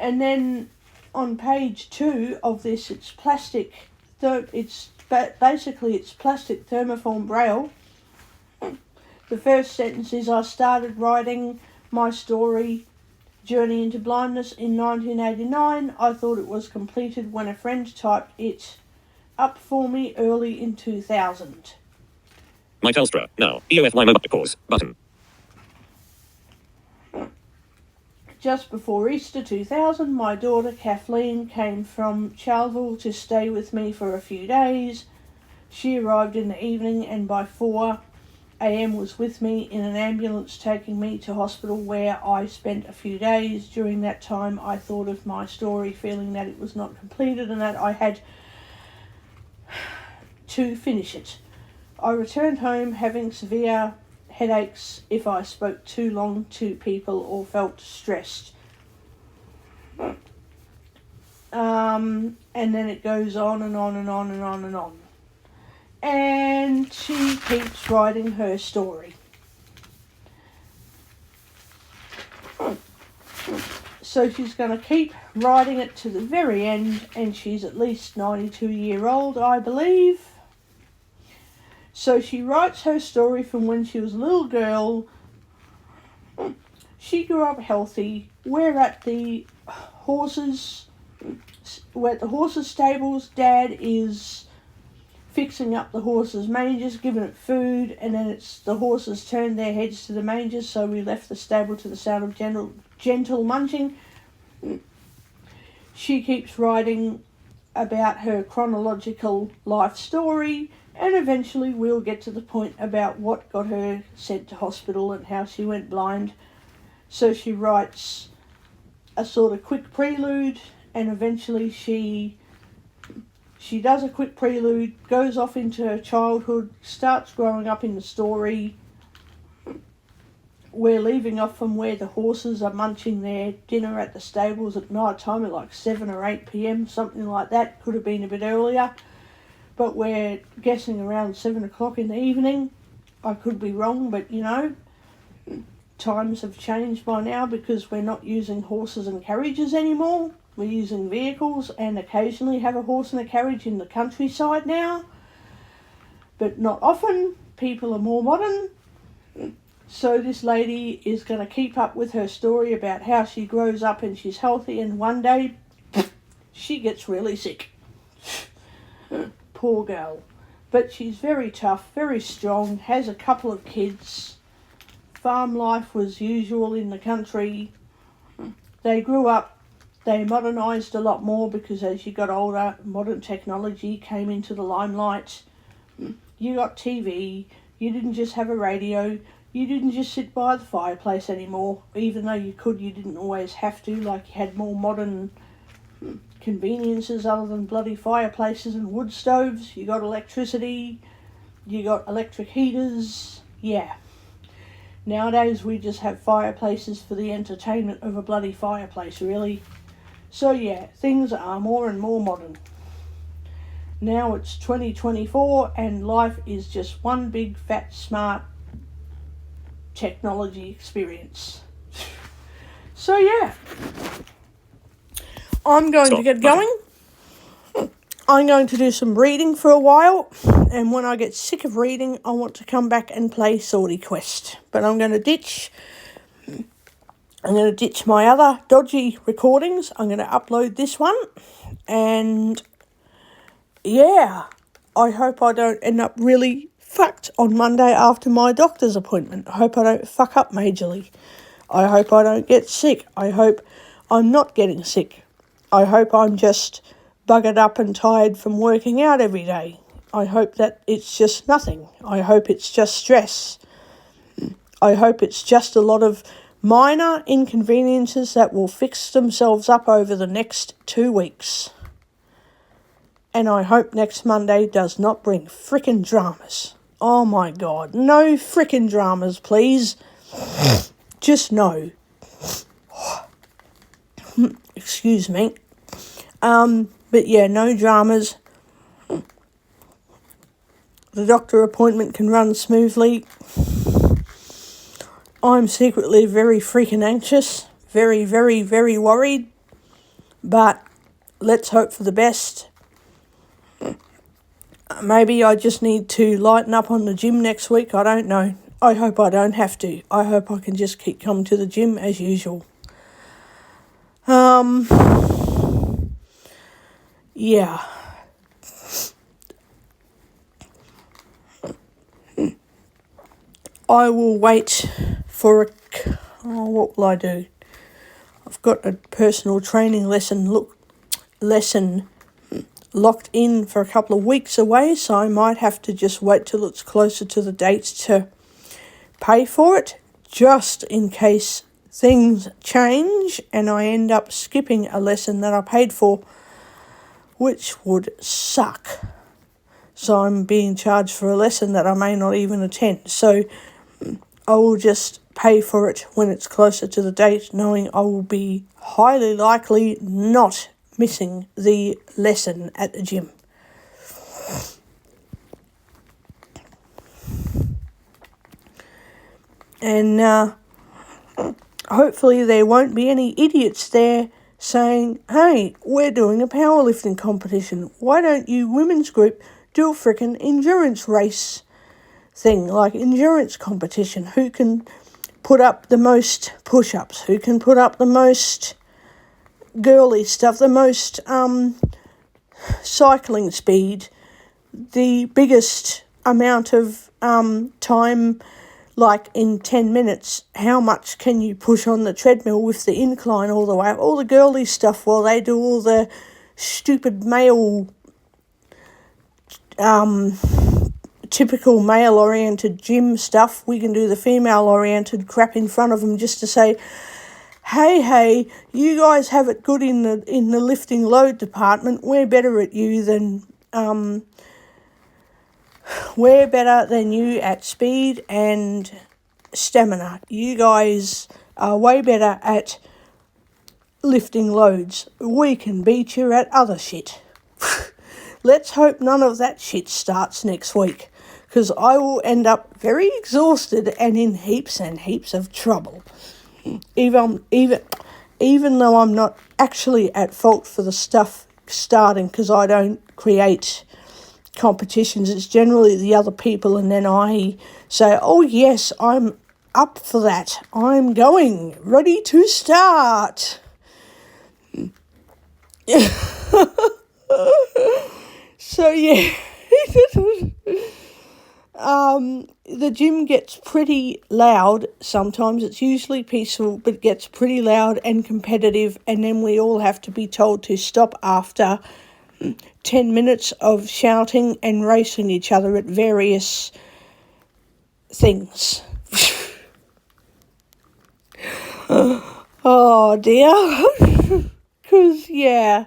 Speaker 1: And then on page 2 of this, it's plastic. It's plastic thermoform Braille. The first sentence is, I started writing my story, Journey into Blindness, in 1989. I thought it was completed when a friend typed it up for me early in 2000.
Speaker 3: My Telstra, now, EOFY mobile pause, button.
Speaker 1: Just before Easter 2000, my daughter Kathleen came from Charleville to stay with me for a few days. She arrived in the evening and by 4 a.m. was with me in an ambulance taking me to hospital, where I spent a few days. During that time I thought of my story, feeling that it was not completed and that I had to finish it. I returned home having severe headaches if I spoke too long to people or felt stressed. And then it goes on and on and on and on and on. And she keeps writing her story. So she's going to keep writing it to the very end, and she's at least 92-year-old, I believe. So she writes her story from when she was a little girl. She grew up healthy. We're at the horses stables. Dad is fixing up the horses' mangers, giving it food, and then the horses turned their heads to the mangers, so we left the stable to the sound of gentle munching. She keeps writing about her chronological life story, and eventually we'll get to the point about what got her sent to hospital and how she went blind. So she writes a sort of quick prelude, and eventually she She does a quick prelude, goes off into her childhood, starts growing up in the story. We're leaving off from where the horses are munching their dinner at the stables at night time at like 7 or 8 p.m, something like that. Could have been a bit earlier. But we're guessing around 7 o'clock in the evening. I could be wrong, but you know, times have changed by now because we're not using horses and carriages anymore. We're using vehicles and occasionally have a horse and a carriage in the countryside now. But not often. People are more modern. So this lady is going to keep up with her story about how she grows up and she's healthy, and one day she gets really sick. Poor girl. But she's very tough, very strong, has a couple of kids. Farm life was usual in the country. They grew up. They modernised a lot more because as you got older, modern technology came into the limelight. You got TV. You didn't just have a radio. You didn't just sit by the fireplace anymore. Even though you could, you didn't always have to. Like, you had more modern conveniences other than bloody fireplaces and wood stoves. You got electricity. You got electric heaters. Yeah. Nowadays, we just have fireplaces for the entertainment of a bloody fireplace, really. So yeah, things are more and more modern. Now it's 2024 and life is just one big fat smart technology experience. So yeah, I'm going to get going. I'm going to do some reading for a while, and when I get sick of reading, I want to come back and play Swordy Quest. But I'm going to ditch my other dodgy recordings. I'm going to upload this one. And yeah, I hope I don't end up really fucked on Monday after my doctor's appointment. I hope I don't fuck up majorly. I hope I don't get sick. I hope I'm not getting sick. I hope I'm just buggered up and tired from working out every day. I hope that it's just nothing. I hope it's just stress. I hope it's just a lot of minor inconveniences that will fix themselves up over the next 2 weeks. And I hope next Monday does not bring frickin' dramas. Oh my God, no frickin' dramas, please. Just no. Excuse me. But yeah, no dramas. The doctor appointment can run smoothly. I'm secretly very freaking anxious, very, very, very worried, but let's hope for the best. Maybe I just need to lighten up on the gym next week, I don't know. I hope I don't have to. I hope I can just keep coming to the gym as usual. Yeah. I will wait for what will I do? I've got a personal training lesson locked in for a couple of weeks away, so I might have to just wait till it's closer to the date to pay for it, just in case things change and I end up skipping a lesson that I paid for, which would suck. So I'm being charged for a lesson that I may not even attend. So I will just pay for it when it's closer to the date, knowing I will be highly likely not missing the lesson at the gym. And hopefully there won't be any idiots there saying, hey, we're doing a powerlifting competition. Why don't you women's group do a frickin' endurance race thing, like endurance competition? Who can put up the most push-ups? Who can put up the most girly stuff, the most cycling speed, the biggest amount of time, like in 10 minutes, how much can you push on the treadmill with the incline all the way up? All the girly stuff while they do all the stupid male, typical male-oriented gym stuff. We can do the female-oriented crap in front of them just to say, hey, you guys have it good in the lifting load department. We're better at you than we're better than you at speed and stamina. You guys are way better at lifting loads. We can beat you at other shit. Let's hope none of that shit starts next week, because I will end up very exhausted and in heaps and heaps of trouble. Even though I'm not actually at fault for the stuff starting, because I don't create competitions, it's generally the other people, and then I say, oh yes, I'm up for that. I'm going, ready to start. So yeah, the gym gets pretty loud sometimes. It's usually peaceful, but it gets pretty loud and competitive, and then we all have to be told to stop after 10 minutes of shouting and racing each other at various things. Oh dear. Because, yeah,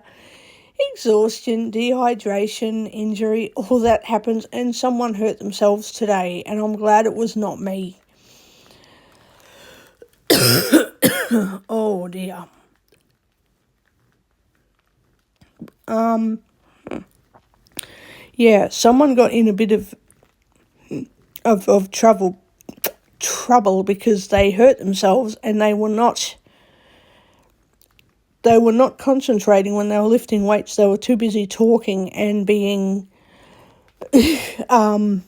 Speaker 1: exhaustion, dehydration, injury, all that happens, and someone hurt themselves today, and I'm glad it was not me. Oh dear. Yeah, someone got in a bit of trouble because they hurt themselves, and they were not concentrating when they were lifting weights. They were too busy talking and being and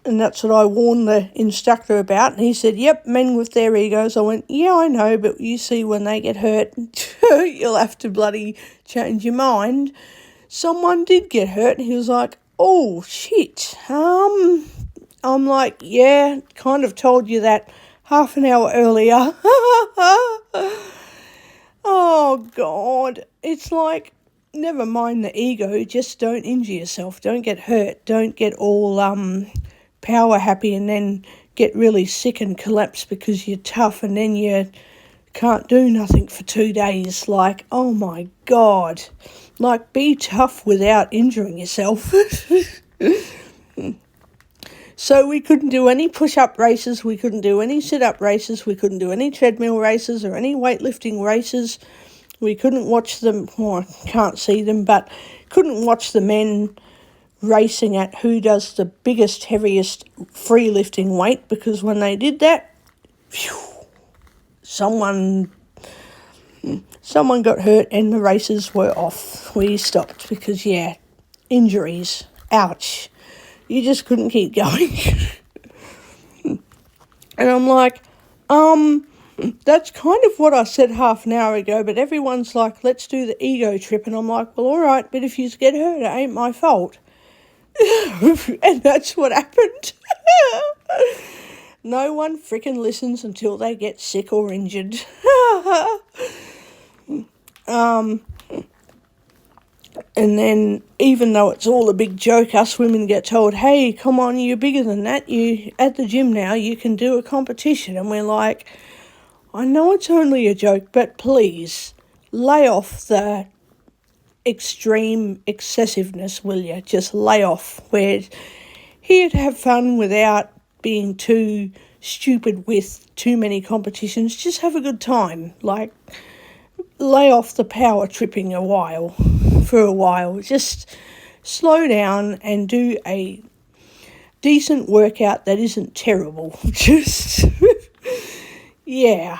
Speaker 1: that's what I warned the instructor about, and he said, yep, men with their egos. I went, yeah, I know, but you see, when they get hurt, you'll have to bloody change your mind. Someone did get hurt, and he was like, oh shit. I'm like, yeah, kind of told you that half an hour earlier. Oh God, it's like, never mind the ego, just don't injure yourself, don't get hurt, don't get all power happy and then get really sick and collapse because you're tough, and then you can't do nothing for 2 days. Like, oh my God, like, be tough without injuring yourself. So we couldn't do any push-up races, we couldn't do any sit-up races, we couldn't do any treadmill races or any weightlifting races. We couldn't watch them, well, I can't see them, but couldn't watch the men racing at who does the biggest, heaviest free lifting weight, because when they did that, phew, someone got hurt and the races were off. We stopped because, yeah, injuries, ouch. You just couldn't keep going. And I'm like, that's kind of what I said half an hour ago, but everyone's like, let's do the ego trip. And I'm like, well, all right, but if you get hurt, it ain't my fault. And that's what happened. No one frickin' listens until they get sick or injured. And then, even though it's all a big joke, us women get told, hey, come on, you're bigger than that. You at the gym now, you can do a competition. And we're like, I know it's only a joke, but please, lay off the extreme excessiveness, will you? Just lay off. We're here to have fun without being too stupid with too many competitions. Just have a good time. Like, lay off the power tripping for a while. Just slow down and do a decent workout that isn't terrible. Just, yeah.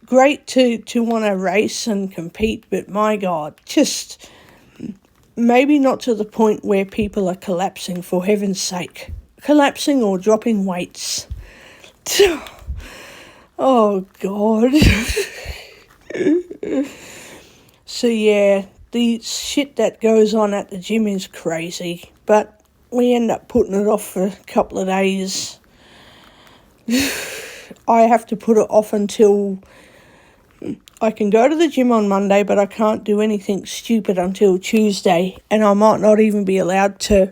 Speaker 1: Great to want to race and compete, but my God, just maybe not to the point where people are collapsing, for heaven's sake. Collapsing or dropping weights. Oh, God. So, yeah, the shit that goes on at the gym is crazy, but we end up putting it off for a couple of days. I have to put it off until I can go to the gym on Monday, but I can't do anything stupid until Tuesday, and I might not even be allowed to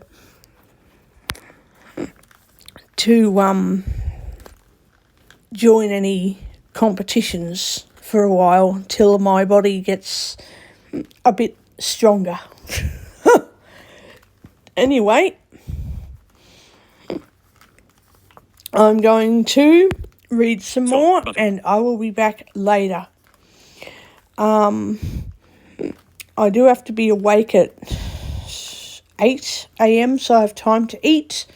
Speaker 1: join any competitions for a while till my body gets a bit stronger. Anyway, I'm going to read some more and I will be back later. I do have to be awake at 8 a.m. so I have time to eat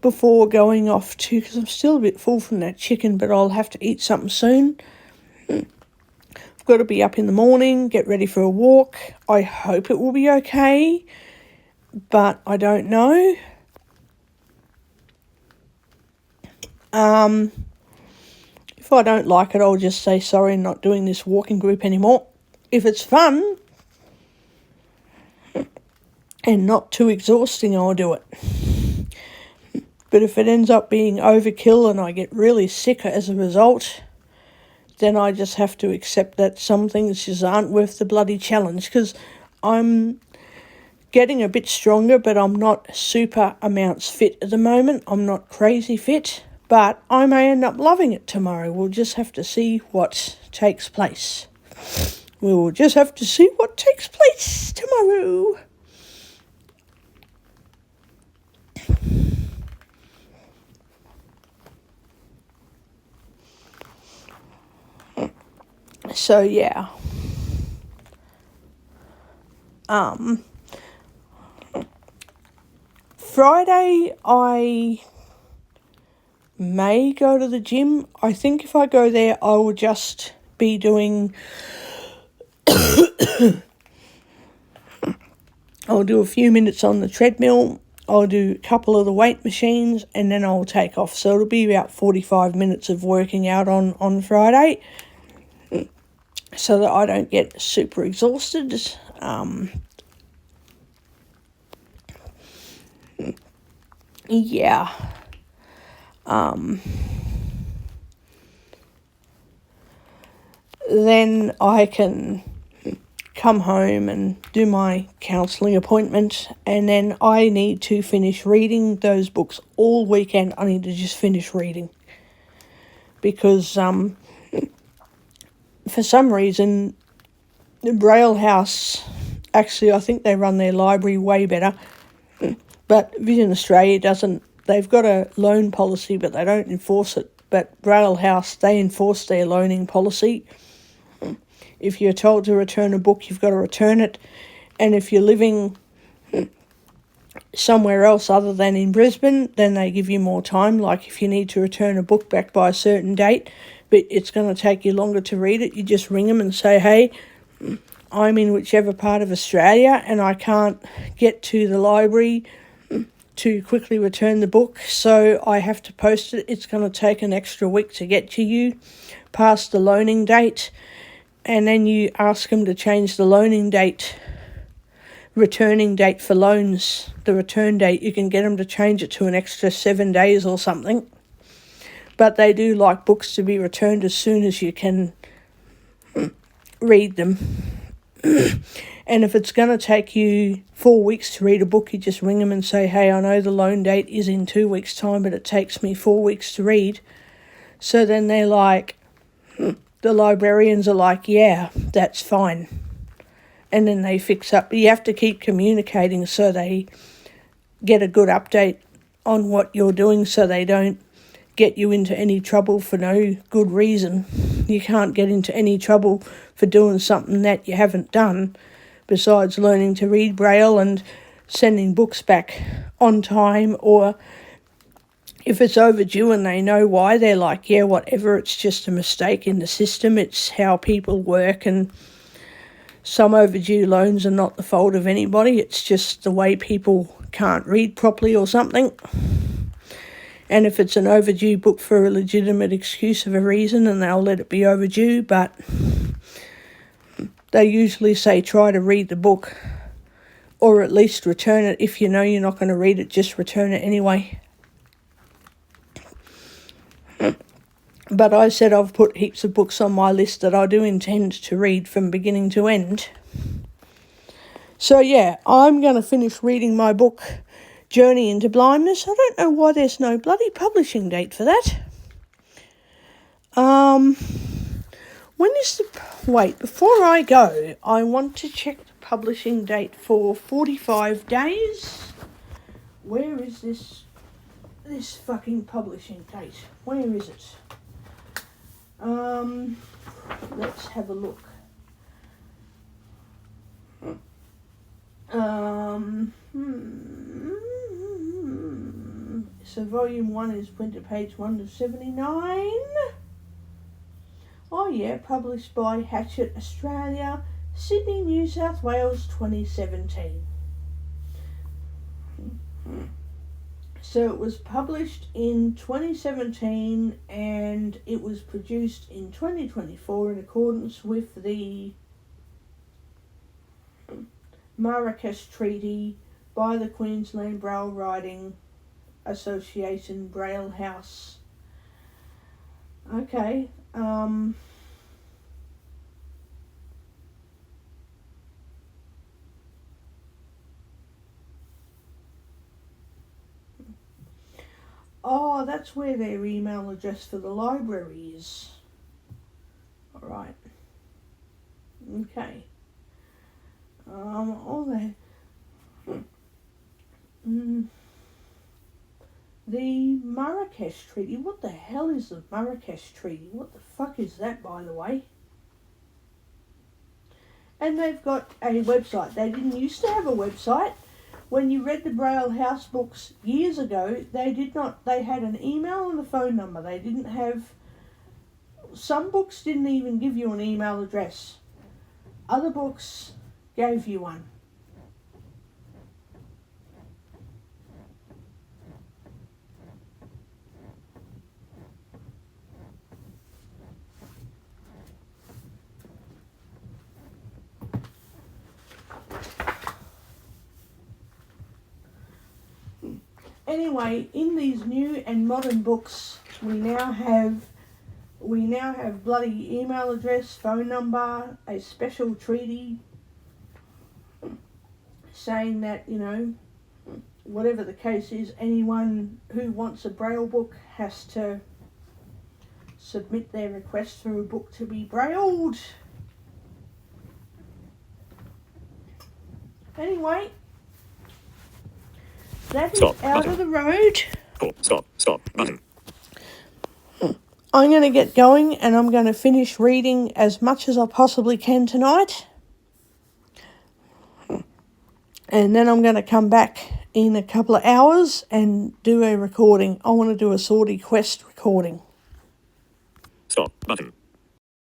Speaker 1: before going off to, because I'm still a bit full from that chicken, but I'll have to eat something soon. I've got to be up in the morning, get ready for a walk. I hope it will be okay, but I don't know. If I don't like it, I'll just say sorry and not doing this walking group anymore. If it's fun and not too exhausting, I'll do it. But if it ends up being overkill and I get really sick as a result, then I just have to accept that some things just aren't worth the bloody challenge, because I'm getting a bit stronger, but I'm not super amounts fit at the moment. I'm not crazy fit, but I may end up loving it tomorrow. We'll just have to see what takes place. We will just have to see what takes place tomorrow. So yeah. Friday I may go to the gym. I think if I go there, I will just be doing I'll do a few minutes on the treadmill, I'll do a couple of the weight machines, and then I'll take off. So it'll be about 45 minutes of working out on Friday, so that I don't get super exhausted. Yeah. Then I can come home and do my counselling appointment, and then I need to finish reading those books all weekend. I need to just finish reading, because for some reason the Braille House, actually I think they run their library way better, but Vision Australia doesn't. They've got a loan policy, but they don't enforce it. But Braille House, they enforce their loaning policy. If you're told to return a book, you've got to return it. And if you're living somewhere else other than in Brisbane, then they give you more time. Like if you need to return a book back by a certain date, but it's going to take you longer to read it, you just ring them and say, hey, I'm in whichever part of Australia and I can't get to the library to quickly return the book, so I have to post it. It's going to take an extra week to get to you past the loaning date. And then you ask them to change the loaning date, returning date for loans, the return date. You can get them to change it to an extra 7 days or something. But they do like books to be returned as soon as you can read them. And if it's going to take you 4 weeks to read a book, you just ring them and say, hey, I know the loan date is in 2 weeks' time, but it takes me 4 weeks to read. So then they're like, the librarians are like, yeah, that's fine. And then they fix up. You have to keep communicating so they get a good update on what you're doing, so they don't get you into any trouble for no good reason. You can't get into any trouble for doing something that you haven't done, besides learning to read Braille and sending books back on time. Or if it's overdue and they know why, they're like, yeah, whatever, it's just a mistake in the system. It's how people work, and some overdue loans are not the fault of anybody. It's just the way people can't read properly or something. And if it's an overdue book for a legitimate excuse of a reason, and they'll let it be overdue, but they usually say try to read the book, or at least return it. If you know you're not going to read it, just return it anyway. But I said I've put heaps of books on my list that I do intend to read from beginning to end. So yeah, I'm going to finish reading my book, Journey into Blindness. I don't know why there's no bloody publishing date for that. When is the... Wait, before I go, I want to check the publishing date for 45 days. where is this fucking publishing date? Where is it? Let's have a look. So volume 1 is printed page 1 of 79. Oh yeah, published by Hachette Australia, Sydney, New South Wales, 2017. So it was published in 2017 and it was produced in 2024 in accordance with the Marrakesh Treaty by the Queensland Braille Writing Association Braille House. Okay, oh, that's where their email address for the library is. Alright. Okay. All that. The Marrakesh Treaty. What the hell is the Marrakesh Treaty? What the fuck is that, by the way? And they've got a website. They didn't used to have a website. When you read the Braille House books years ago, they did not. They had an email and a phone number. They didn't have. Some books didn't even give you an email address. Other books gave you one. Anyway, in these new and modern books, we now have bloody email address, phone number, a special treaty saying that, you know, whatever the case is, anyone who wants a Braille book has to submit their request for a book to be brailled. Anyway, that is
Speaker 3: Stop
Speaker 1: out
Speaker 3: button.
Speaker 1: of the road.
Speaker 3: Stop button.
Speaker 1: I'm going to get going and I'm going to finish reading as much as I possibly can tonight. And then I'm going to come back in a couple of hours and do a recording. I want to do a Sortie Quest recording.
Speaker 3: Stop button.